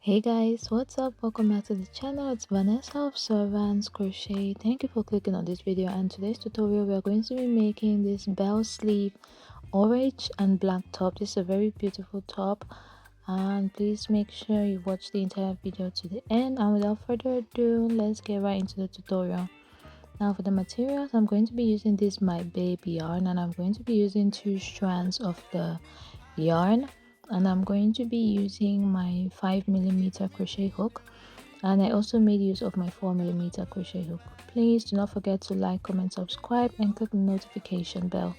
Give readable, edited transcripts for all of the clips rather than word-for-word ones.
Hey guys, what's up? Welcome back to the channel. It's Vanessa of Servants Crochet. Thank you for clicking on this video, and today's tutorial we are going to be making this bell sleeve orange and black top. This is a very beautiful top, and please make sure you watch the entire video to the end. And without further ado, let's get right into the tutorial. Now for the materials, I'm going to be using this My Babe yarn, and I'm going to be using 2 strands of the yarn, and I'm going to be using my 5mm crochet hook, and I also made use of my 4mm crochet hook. Please do not forget to like, comment, subscribe, and click the notification bell.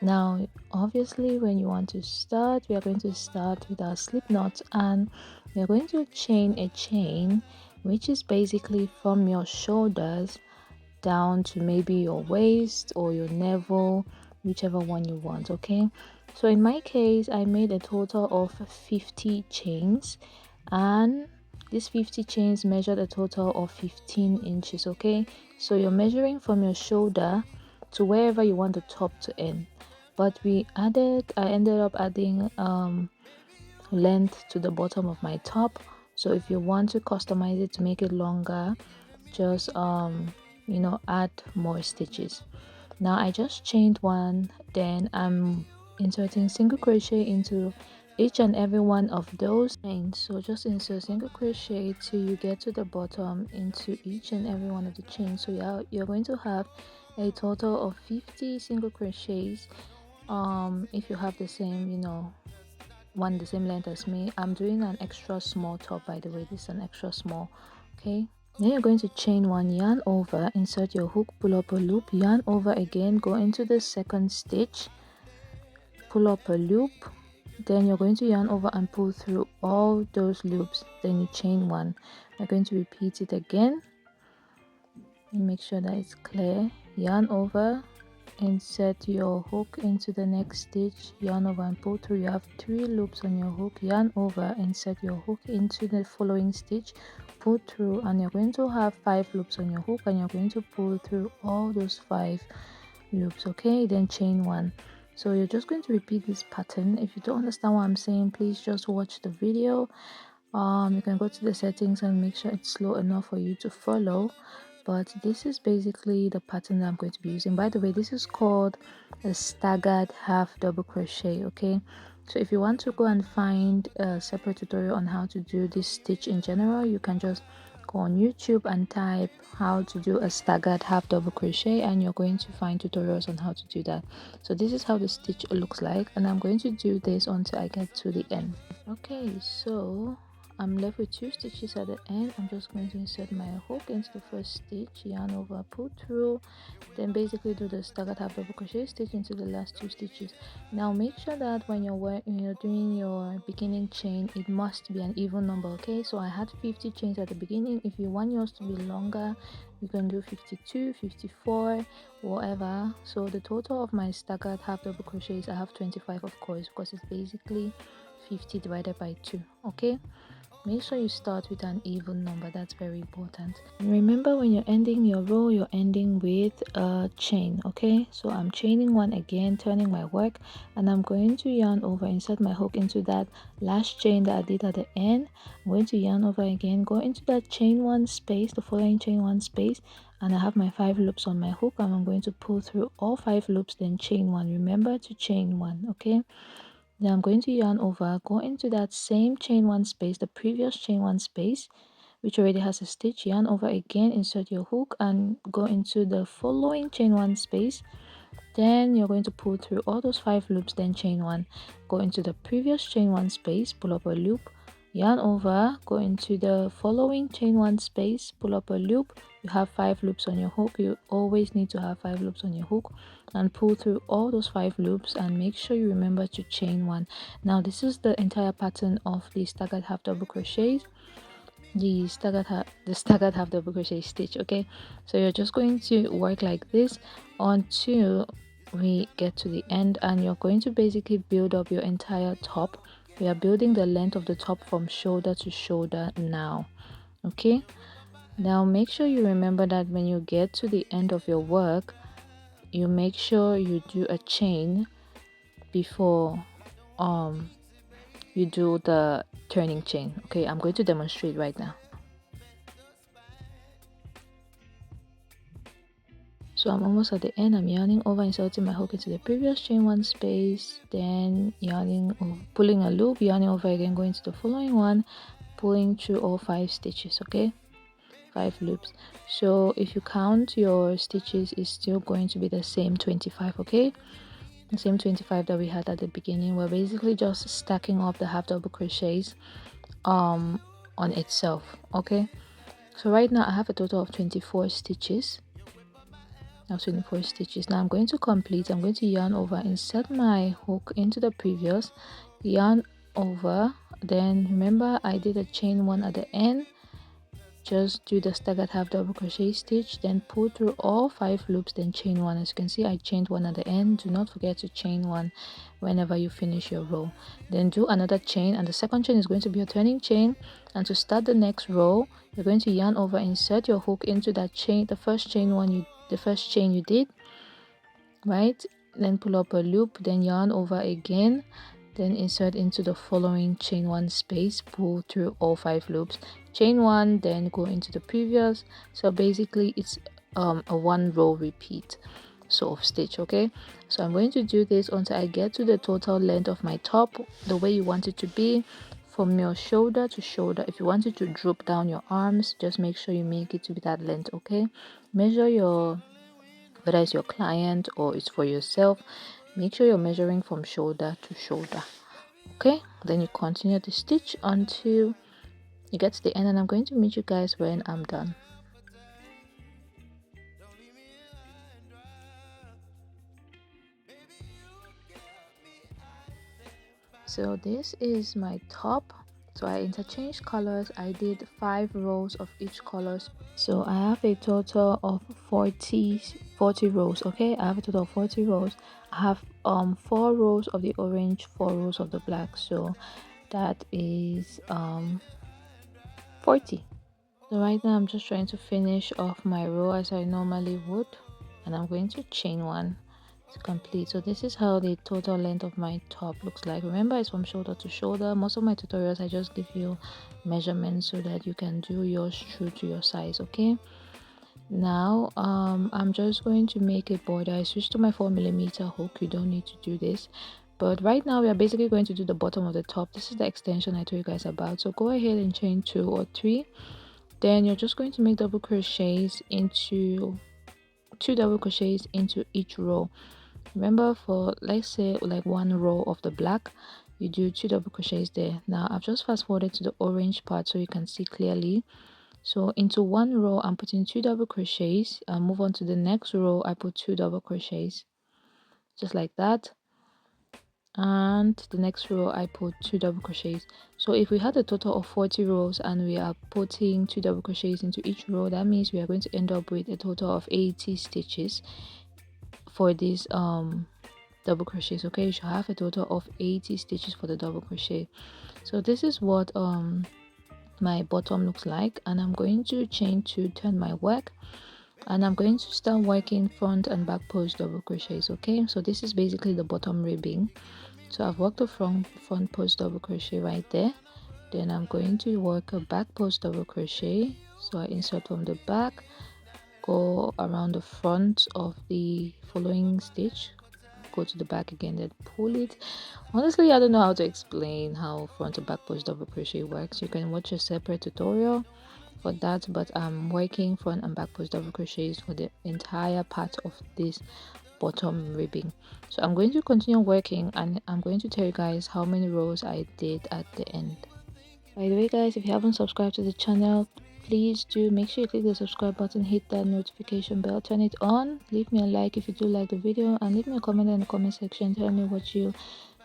Now obviously when you want to start, we are going to start with our slip knot, and we are going to chain a chain which is basically from your shoulders down to maybe your waist or your navel, whichever one you want. Okay, so in my case I made a total of 50 chains, and these 50 chains measured a total of 15 inches. Okay, so you're measuring from your shoulder to wherever you want the top to end, but I ended up adding length to the bottom of my top. So if you want to customize it to make it longer, just add more stitches. Now I just chained one, then I'm inserting single crochet into each and every one of those chains. So just insert single crochet till you get to the bottom into each and every one of the chains. So you're going to have a total of 50 single crochets. If you have the same the same length as me, I'm doing an extra small top, by the way. This is an extra small. Okay, then you're going to chain one, yarn over, insert your hook, pull up a loop, yarn over again, go into the second stitch, pull up a loop, then you're going to yarn over and pull through all those loops, then you chain one. You're going to repeat it again and make sure that it's clear. Yarn over, insert your hook into the next stitch, yarn over and pull through. You have 3 loops on your hook, yarn over, insert your hook into the following stitch, pull through, and you're going to have 5 loops on your hook, and you're going to pull through all those 5 loops. Okay, then chain one. So you're just going to repeat this pattern. If you don't understand what I'm saying, please just watch the video. You can go to the settings and make sure it's slow enough for you to follow, but this is basically the pattern that I'm going to be using. By the way, this is called a staggered half double crochet. Okay, so if you want to go and find a separate tutorial on how to do this stitch in general, you can just go on YouTube and type how to do a staggered half double crochet, and you're going to find tutorials on how to do that. So this is how the stitch looks like, and I'm going to do this until I get to the end. Okay, so I'm left with 2 stitches at the end. I'm just going to insert my hook into the first stitch, yarn over, pull through, then basically do the staggered half double crochet stitch into the last 2 stitches. Now make sure that when you're doing your beginning chain, it must be an even number. Okay, so I had 50 chains at the beginning. If you want yours to be longer, you can do 52, 54, whatever. So the total of my staggered half double crochets, I have 25, of course, because it's basically 50 divided by 2. Okay, make sure you start with an even number. That's very important. And remember, when you're ending your row, you're ending with a chain. Okay, so I'm chaining one again, turning my work, and I'm going to yarn over, insert my hook into that last chain that I did at the end. I'm going to yarn over again, go into that chain one space, the following chain one space, and I have my 5 loops on my hook, and I'm going to pull through all 5 loops, then chain one. Remember to chain one. Okay, then I'm going to yarn over, go into that same chain one space, the previous chain one space, which already has a stitch, yarn over again, insert your hook, and go into the following chain one space. Then you're going to pull through all those 5 loops, then chain one. Go into the previous chain one space, pull up a loop, yarn over, go into the following chain one space, pull up a loop. You have 5 loops on your hook. You always need to have 5 loops on your hook, and pull through all those 5 loops, and make sure you remember to chain one. Now this is the entire pattern of the staggered half double crochets, the staggered half double crochet stitch. Okay, so you're just going to work like this until we get to the end, and you're going to basically build up your entire top. We are building the length of the top from shoulder to shoulder now. Okay, now make sure you remember that when you get to the end of your work, you make sure you do a chain before you do the turning chain. Okay, I'm going to demonstrate right now. So I'm almost at the end. I'm yarning over, inserting my hook into the previous chain one space, then yarning over, pulling a loop, yarning over again, going to the following one, pulling through all 5 stitches. Okay, 5 loops. So if you count your stitches, it's still going to be the same 25. Okay, the same 25 that we had at the beginning. We're basically just stacking up the half double crochets on itself. Okay, so right now I have a total of 24 stitches. Now 24 stitches. Now I'm going to complete. I'm going to yarn over, insert my hook into the previous, yarn over, then remember I did a chain one at the end. Just do the staggered half double crochet stitch, then pull through all 5 loops, then chain one. As you can see, I chained one at the end. Do not forget to chain one whenever you finish your row. Then do another chain, and the second chain is going to be a turning chain. And to start the next row, you're going to yarn over, insert your hook into that chain, the first chain you did, right? Then pull up a loop, then yarn over again, then insert into the following chain one space, pull through all 5 loops, chain one, then go into the previous. So basically it's a 1 row repeat sort of stitch. Okay, so I'm going to do this until I get to the total length of my top, the way you want it to be, from your shoulder to shoulder. If you want it to droop down your arms, just make sure you make it to be that length. Okay, measure your, whether it's your client or it's for yourself, make sure you're measuring from shoulder to shoulder. Okay, then you continue the stitch until you get to the end, and I'm going to meet you guys when I'm done. So this is my top. So I interchanged colors. I did 5 rows of each color. So I have a total of 40 rows. Okay, I have a total of 40 rows. I have 4 rows of the orange, 4 rows of the black. So that is 40. So right now I'm just trying to finish off my row as I normally would, and I'm going to chain one to complete. So this is how the total length of my top looks like. Remember, it's from shoulder to shoulder. Most of my tutorials I just give you measurements so that you can do yours true to your size. Okay, now I'm just going to make a border. I switched to my 4mm hook. You don't need to do this, but right now we are basically going to do the bottom of the top. This is the extension I told you guys about. So go ahead and chain 2 or 3. Then you're just going to make double crochets into 2 double crochets into each row. Remember, for let's say like 1 row of the black, you do 2 double crochets there. Now I've just fast forwarded to the orange part so you can see clearly. So into 1 row I'm putting 2 double crochets, and move on to the next row. I put 2 double crochets, just like that. And the next row I put 2 double crochets. So if we had a total of 40 rows and we are putting 2 double crochets into each row, that means we are going to end up with a total of 80 stitches for these double crochets. Okay, you should have a total of 80 stitches for the double crochet. So this is what my bottom looks like, and I'm going to chain to turn my work, and I'm going to start working front and back post double crochets. Okay, so this is basically the bottom ribbing. So I've worked a front post double crochet right there. Then I'm going to work a back post double crochet. So I insert from the back, go around the front of the following stitch, go to the back again, then pull it. Honestly, I don't know how to explain how front to back post double crochet works. You can watch a separate tutorial for that, but I'm working front and back post double crochets for the entire part of this bottom ribbing. So I'm going to continue working, and I'm going to tell you guys how many rows I did at the end. By the way guys, if you haven't subscribed to the channel, please do make sure you click the subscribe button, hit that notification bell, turn it on, leave me a like if you do like the video, and leave me a comment in the comment section. Tell me what you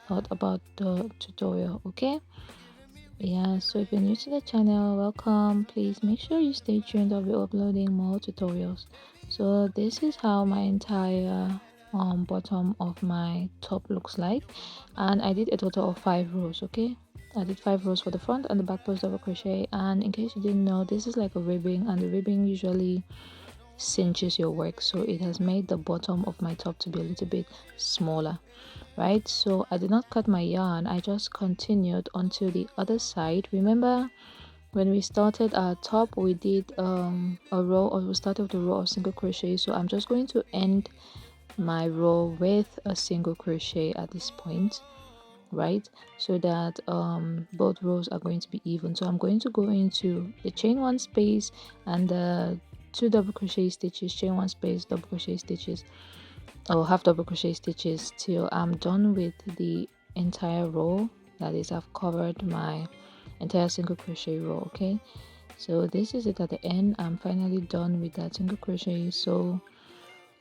thought about the tutorial. Okay, yeah, so if you're new to the channel, welcome. Please make sure you stay tuned. I'll be uploading more tutorials. So this is how my entire bottom of my top looks like, and I did a total of 5 rows. Okay, I did 5 rows for the front and the back post double crochet. And in case you didn't know, this is like a ribbing, and the ribbing usually cinches your work, so it has made the bottom of my top to be a little bit smaller. right? So I did not cut my yarn, I just continued onto the other side. Remember when we started our top, we did a row, or we started with a row of single crochet. So I'm just going to end my row with a single crochet at this point, right? So that both rows are going to be even. So I'm going to go into the chain one space and the 2 double crochet stitches, chain one space, double crochet stitches, or half double crochet stitches till I'm done with the entire row. That is, I've covered my entire single crochet row. Okay, so this is it at the end. I'm finally done with that single crochet. So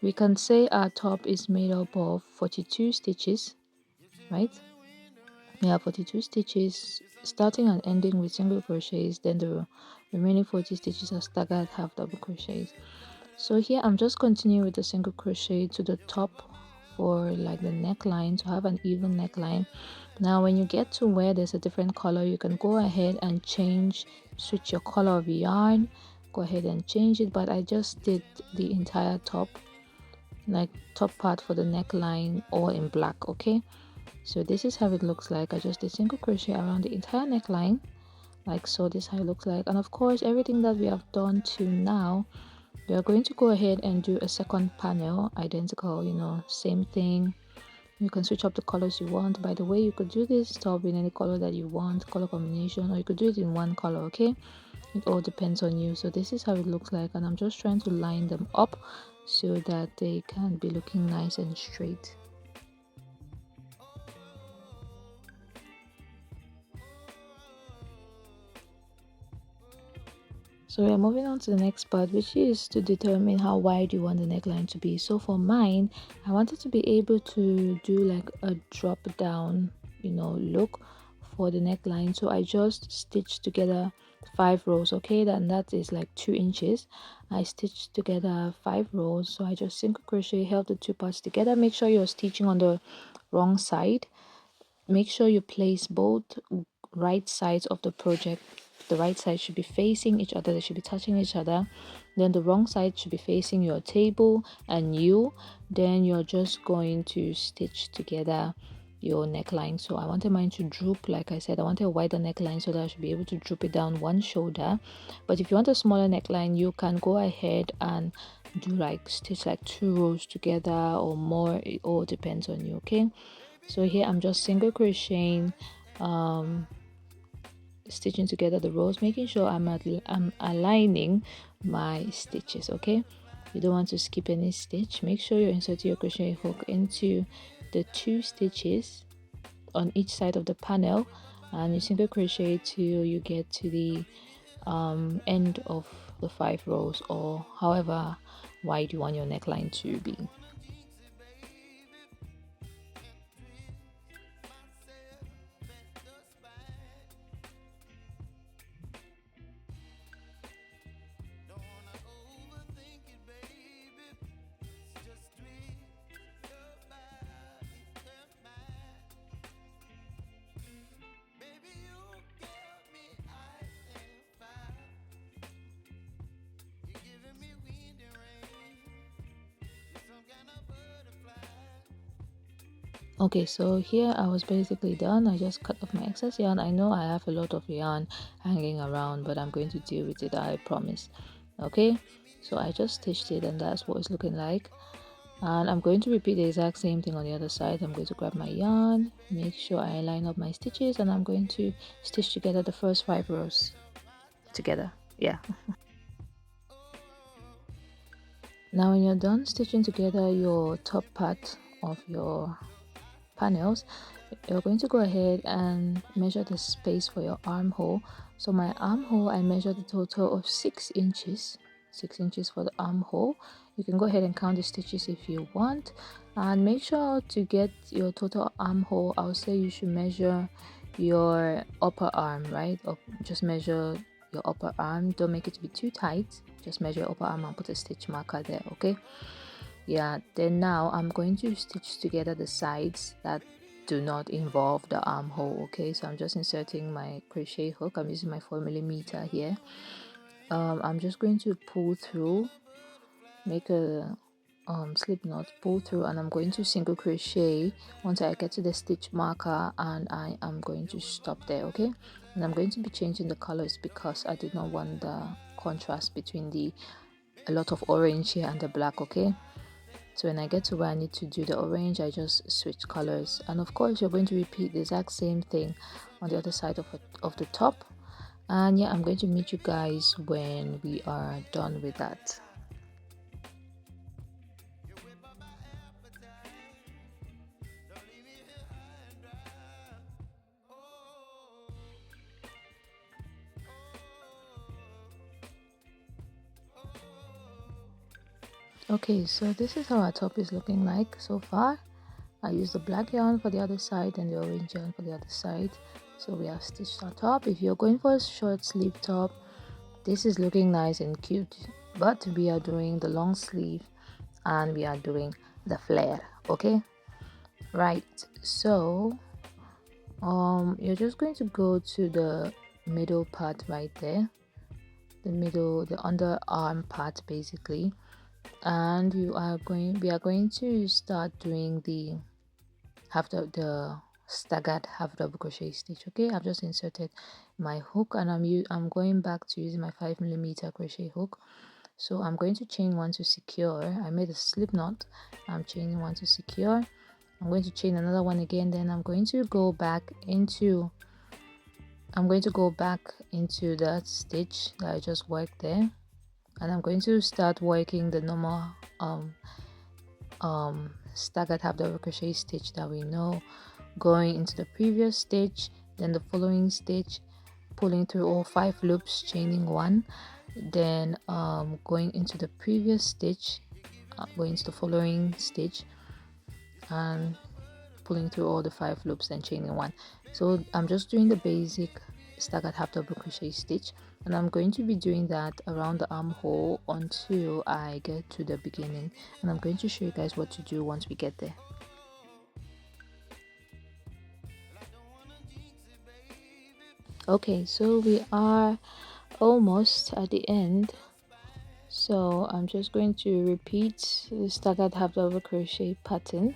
we can say our top is made up of 42 stitches, right? We have 42 stitches starting and ending with single crochets, then the remaining 40 stitches are staggered half double crochets. So here I'm just continuing with the single crochet to the top for like the neckline, to have an even neckline. Now when you get to where there's a different color, you can go ahead and switch your color of yarn, go ahead and change it, but I just did the entire top, like top part for the neckline, all in black. Okay, so this is how it looks like. I just did single crochet around the entire neckline, like so. This is how it looks like. And of course, everything that we have done to now, we are going to go ahead and do a second panel, identical, you know, same thing. You can switch up the colors you want. By the way, you could do this top in any color that you want, color combination, or you could do it in one color. Okay, it all depends on you. So this is how it looks like, and I'm just trying to line them up so that they can be looking nice and straight. So we are moving on to the next part, which is to determine how wide you want the neckline to be. So for mine, I wanted to be able to do like a drop down, you know, look for the neckline. So I just stitched together 5 rows. Okay, then that is like 2 inches. I stitched together 5 rows. So I just single crochet, held the 2 parts together. Make sure you're stitching on the wrong side. Make sure you place both right sides of the project. The right side should be facing each other, they should be touching each other. Then the wrong side should be facing your table and you. Then you're just going to stitch together your neckline. So I wanted mine to droop, like I said, I wanted a wider neckline so that I should be able to droop it down one shoulder. But if you want a smaller neckline, you can go ahead and do like stitch like 2 rows together or more. It all depends on you. Okay, so here I'm just single crocheting, stitching together the rows, making sure I'm aligning my stitches. Okay, you don't want to skip any stitch. Make sure you insert your crochet hook into the 2 stitches on each side of the panel, and you single crochet till you get to the end of the 5 rows, or however wide you want your neckline to be. Okay, so here I was basically done. I just cut off my excess yarn. I know I have a lot of yarn hanging around, but I'm going to deal with it, I promise. Okay, so I just stitched it, and that's what it's looking like. And I'm going to repeat the exact same thing on the other side. I'm going to grab my yarn, make sure I line up my stitches, and I'm going to stitch together the first 5 rows together. Yeah. Now when you're done stitching together your top part of your panels, you're going to go ahead and measure the space for your armhole. So my armhole, I measured a total of 6 inches. 6 inches for the armhole. You can go ahead and count the stitches if you want, and make sure to get your total armhole. I would say you should measure your upper arm, right? Or just measure your upper arm. Don't make it to be too tight. Just measure your upper arm and put a stitch marker there. Okay, yeah. Then now I'm going to stitch together the sides that do not involve the armhole. Okay, so I'm just inserting my crochet hook. I'm using my 4mm here. I'm just going to pull through, make a slip knot, pull through, and I'm going to single crochet until I get to the stitch marker, and I am going to stop there. Okay, and I'm going to be changing the colors because I did not want the contrast between the a lot of orange here and the black. Okay, so when I get to where I need to do the orange, I just switch colors. And of course you're going to repeat the exact same thing on the other side of the top. And yeah, I'm going to meet you guys when we are done with that. Okay, so this is how our top is looking like so far. I used the black yarn for the other side and the orange yarn for the other side. So we have stitched our top. If you're going for a short sleeve top, this is looking nice and cute, but we are doing the long sleeve and we are doing the flare. Okay, right, so you're just going to go to the middle part right there, the middle, the underarm part basically, and we are going to start doing the staggered half double crochet stitch. Okay, I've just inserted my hook and I'm going back to using my 5mm crochet hook. So I'm going to chain one to secure. I made a slip knot. I'm chaining one to secure. I'm going to chain another one again, then I'm going to go back into that stitch that I just worked there, and I'm going to start working the normal staggered half double crochet stitch that we know, going into the previous stitch, then the following stitch, pulling through all 5 loops, chaining one, then going into the previous stitch, going into the following stitch and pulling through all the 5 loops, then chaining one. So I'm just doing the basic staggered half double crochet stitch, and I'm going to be doing that around the armhole until I get to the beginning, and I'm going to show you guys what to do once we get there. Okay, so we are almost at the end, so I'm just going to repeat the staggered half double crochet pattern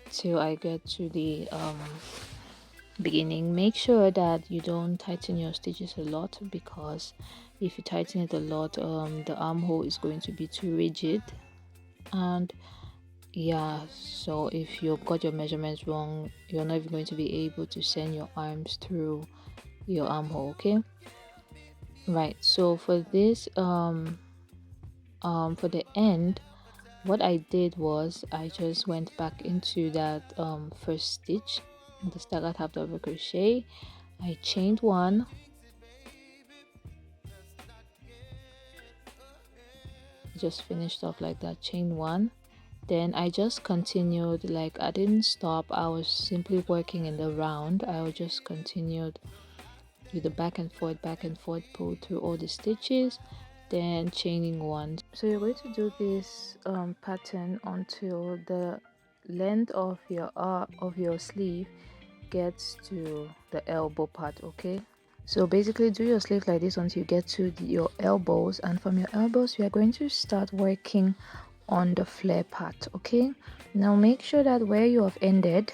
till I get to the beginning. Make sure that you don't tighten your stitches a lot, because if you tighten it a lot, the armhole is going to be too rigid, and yeah, so if you got your measurements wrong, you're not even going to be able to send your arms through your armhole. Okay, right, so for this for the end, what I did was I just went back into that first stitch, the staggered half double crochet. I chained one, just finished off like that, chain one, then I just continued, like I didn't stop, I was simply working in the round. I just continued with the back and forth, pull through all the stitches, then chaining one. So you're going to do this pattern until the length of your sleeve gets to the elbow part. Okay, so basically do your sleeve like this until you get to your elbows, and from your elbows we are going to start working on the flare part. Okay, now make sure that where you have ended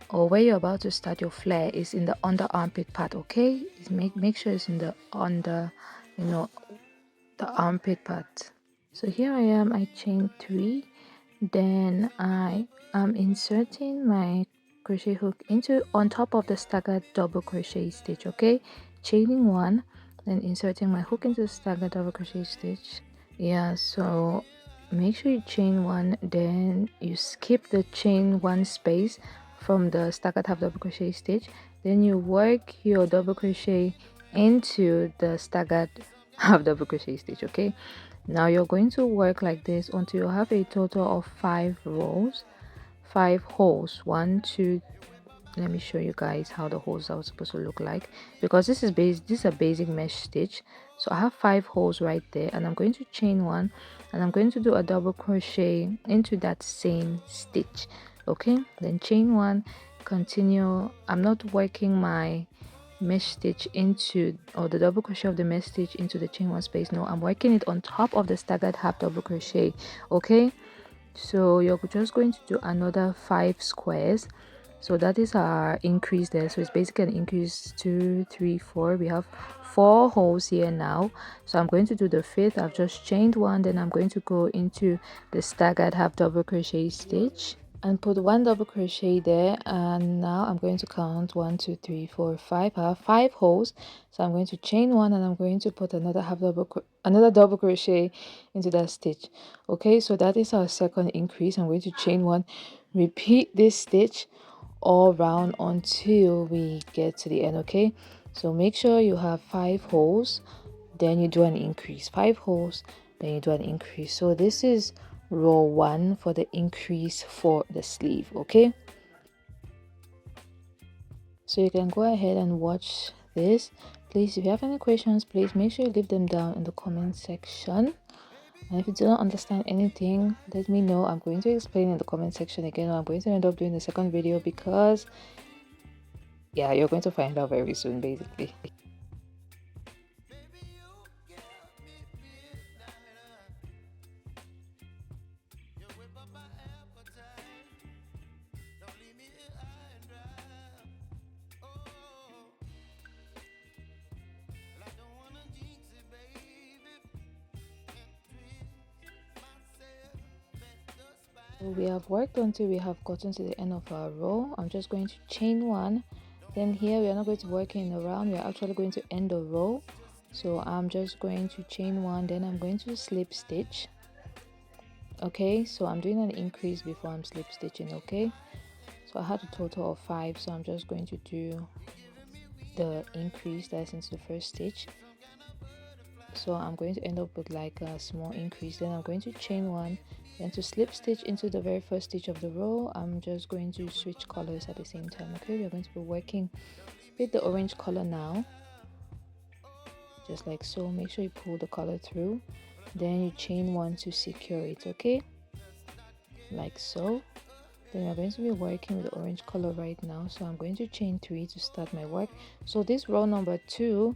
or where you're about to start your flare is in the under armpit part. Okay, make sure it's in the under, the armpit part. So here I am, I chain 3, then I am inserting my crochet hook into on top of the staggered double crochet stitch. Okay, chaining 1, then inserting my hook into the staggered double crochet stitch. Yeah, so make sure you chain 1, then you skip the chain 1 space from the staggered half double crochet stitch, then you work your double crochet into the staggered half double crochet stitch. Okay, now you're going to work like this until you have a total of 5 rows, 5 holes. 1, 2, let me show you guys how the holes are supposed to look like, because this is a basic mesh stitch. So I have 5 holes right there, and I'm going to chain 1, and I'm going to do a double crochet into that same stitch. Okay, then chain 1, continue. I'm not working my mesh stitch into, or the double crochet of the mesh stitch into the chain one space. No, I'm working it on top of the staggered half double crochet. Okay, so you're just going to do another 5 squares. So that is our increase there. So it's basically an increase 2 3 4. We have 4 holes here now. So I'm going to do the 5th. I've just chained one, then I'm going to go into the staggered half double crochet stitch and put 1 double crochet there, and now I'm going to count 1 2 3 4 5. I have 5 holes, so I'm going to chain one, and I'm going to put another another double crochet into that stitch. Okay, so that is our second increase. I'm going to chain one, repeat this stitch all round until we get to the end. Okay, so make sure you have 5 holes, then you do an increase, 5 holes, then you do an increase. So this is row 1 for the increase for the sleeve. Okay, so you can go ahead and watch this. Please, if you have any questions, please make sure you leave them down in the comment section. And if you do not understand anything, let me know. I'm going to explain in the comment section again, or I'm going to end up doing the second video, because yeah, you're going to find out very soon basically. So we have worked until we have gotten to the end of our row. I'm just going to chain one, then here we are not going to work in a round, we are actually going to end the row. So I'm just going to chain one, then I'm going to slip stitch. Okay, so I'm doing an increase before I'm slip stitching. Okay, so I had a total of 5, so I'm just going to do the increase that's into the first stitch. So I'm going to end up with like a small increase, then I'm going to chain one, then to slip stitch into the very first stitch of the row. I'm just going to switch colors at the same time. Okay, we're going to be working with the orange color now, just like so. Make sure you pull the color through, then you chain one to secure it. Okay, like so. Then we're going to be working with the orange color right now, so I'm going to chain 3 to start my work. So this row number 2,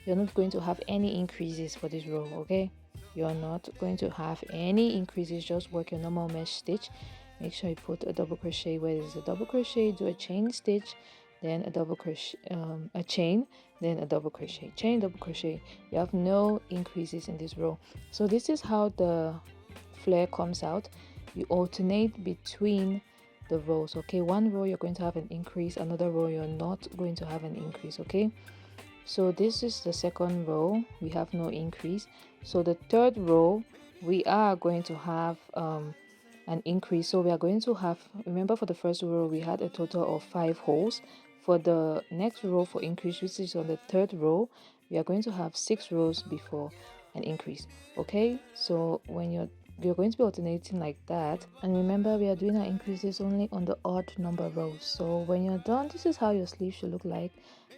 you're not going to have any increases for this row. Okay, you're not going to have any increases, just work your normal mesh stitch. Make sure you put a double crochet where there's a double crochet, do a chain stitch, then a double crochet, a chain, then a double crochet, chain, double crochet. You have no increases in this row. So this is how the flare comes out. You alternate between the rows. Okay, one row you're going to have an increase, another row you're not going to have an increase. Okay, so this is the second row, we have no increase. So the third row we are going to have an increase. So we are going to have, remember for the first row we had a total of 5 holes. For the next row for increase, which is on the third row, we are going to have 6 rows before an increase. Okay, so when you're going to be alternating like that, and remember we are doing our increases only on the odd number rows. So when you're done, this is how your sleeve should look like.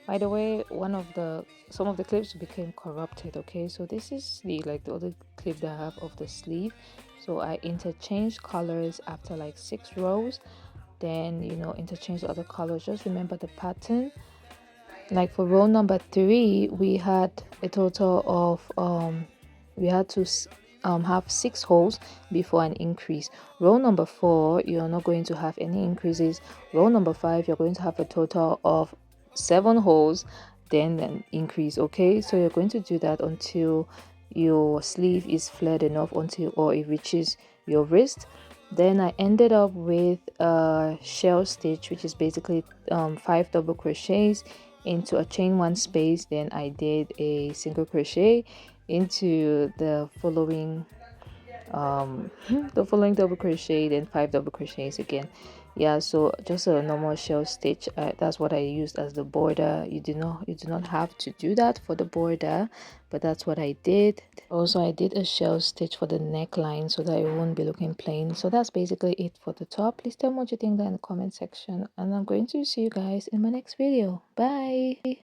By the way, some of the clips became corrupted. Okay, so this is the other clip that I have of the sleeve. So I interchanged colors after like 6 rows, then interchange the other colors. Just remember the pattern. Like for row number 3, we had a total of we had to have 6 holes before an increase. Row number 4, you're not going to have any increases. Row number 5, you're going to have a total of 7 holes, then an increase. Okay, so you're going to do that until your sleeve is flared enough, or it reaches your wrist. Then I ended up with a shell stitch, which is basically 5 double crochets into a chain one space. Then I did a single crochet into the following the following double crochet, then 5 double crochets again. Yeah, so just a normal shell stitch. That's what I used as the border. You do not have to do that for the border, but that's what I did. Also, I did a shell stitch for the neckline so that it won't be looking plain. So that's basically it for the top. Please tell me what you think down in the comment section, and I'm going to see you guys in my next video. Bye.